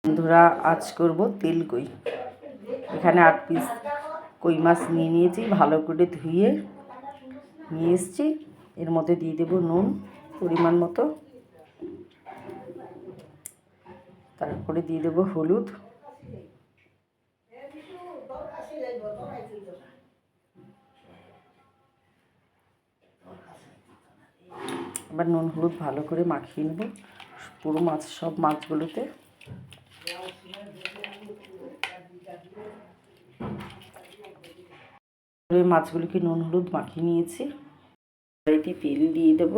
বন্ধুরা, আজ করব তেল কই। এখানে 8 পিস কই মাছ নিয়ে নিয়েছি, ভালো করে ধুয়ে নিয়ে এসেছি। এর মধ্যে দিয়ে দেব নুন পরিমাণ মতো, তারপরে দিয়ে দেব হলুদ, এবার নুন হলুদ ভালো করে মাখিয়ে নেব পুরো মাছ, সব মাছগুলোতে। মাছগুলোকে নুন হলুদ মাখিয়ে নিয়েছি। কড়াইতে তেল দিয়ে দেব।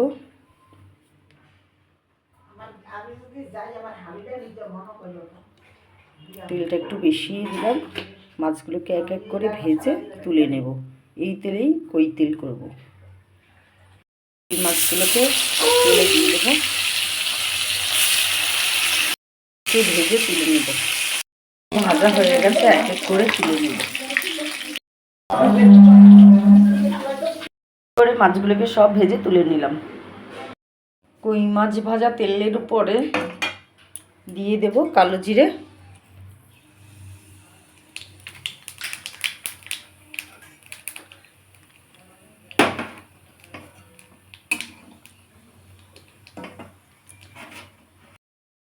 তেলটা একটু বেশি দিলাম। মাছগুলোকে এক এক করে ভেজে তুলে নেব। এই তেলেই কই তেল করব। মাছগুলোকে তেলে দিয়ে দেবো, ভেজে তুলে নেব। ভাজা হয়ে গেছে, এক এক করে তুলে নেব। করে মাছগুলোকে সব ভেজে তুলে নিলাম। কই মাছ ভাজা তেলের উপরে দিয়ে দেব কালো জিরে,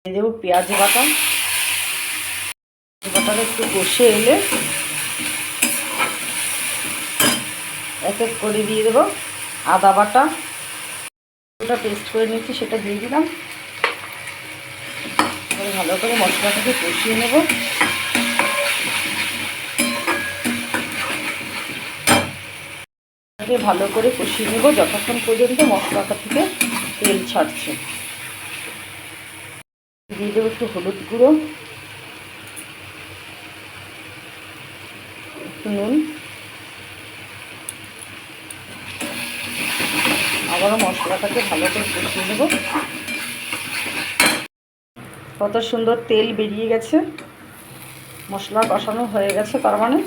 দিয়ে দেবো পেঁয়াজ বাটা। বাটাটা একটু কষে এলে এক এক করে দিয়ে দেবো আদা বাটা। ওটা পেস্ট করে নিচ্ছি, সেটা দিয়ে দিলাম। ভালো করে মশলাটাকে কষিয়ে নেব। ভালো করে কষিয়ে নেব যতক্ষণ পর্যন্ত মশলাটা থেকে তেল ছাড়ছে। দিয়ে দেবো একটু হলুদ গুঁড়ো, একটু নুন, আবারও মশলাটাকে ভালো করে কষিয়ে নেব। কত সুন্দর তেল বেরিয়ে গেছে, মশলা কষানো হয়ে গেছে, তার মানে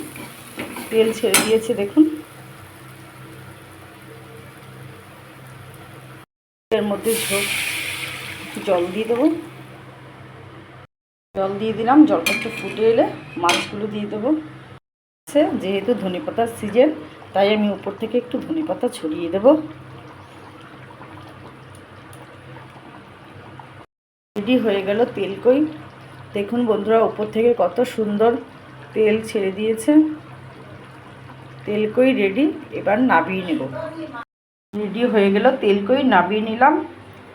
তেল ছেড়ে দিয়েছে। দেখুন, এর মধ্যে জল দিয়ে দেবো। জল দিয়ে দিলাম। জলটা একটু ফুটে এলে মাছগুলো দিয়ে দেবো। যেহেতু ধনেপাতার সিজন, তাই আমি উপর থেকে একটু ধনেপাতা ছড়িয়ে দেব। রেডি হয়ে গেল তেল কই। দেখুন বন্ধুরা, উপর থেকে কত সুন্দর তেল ছেড়ে দিয়েছে। তেল কই রেডি। এবার নামিয়ে নেব। রেডি হয়ে গেল তেল কই, নামিয়ে নিলাম।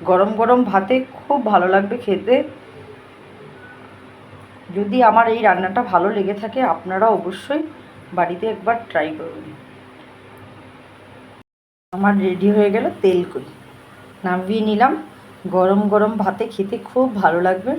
গরম গরম ভাতে খুব ভালো লাগবে খেতে। যদি আমার এই রান্নাটা ভালো লেগে থাকে, আপনারা অবশ্যই বাড়িতে একবার ট্রাই করুন। আমার রেডি হয়ে গেল তেল কই, নামিয়ে নিলাম। গরম গরম ভাতে খেতে খুব ভালো লাগবে।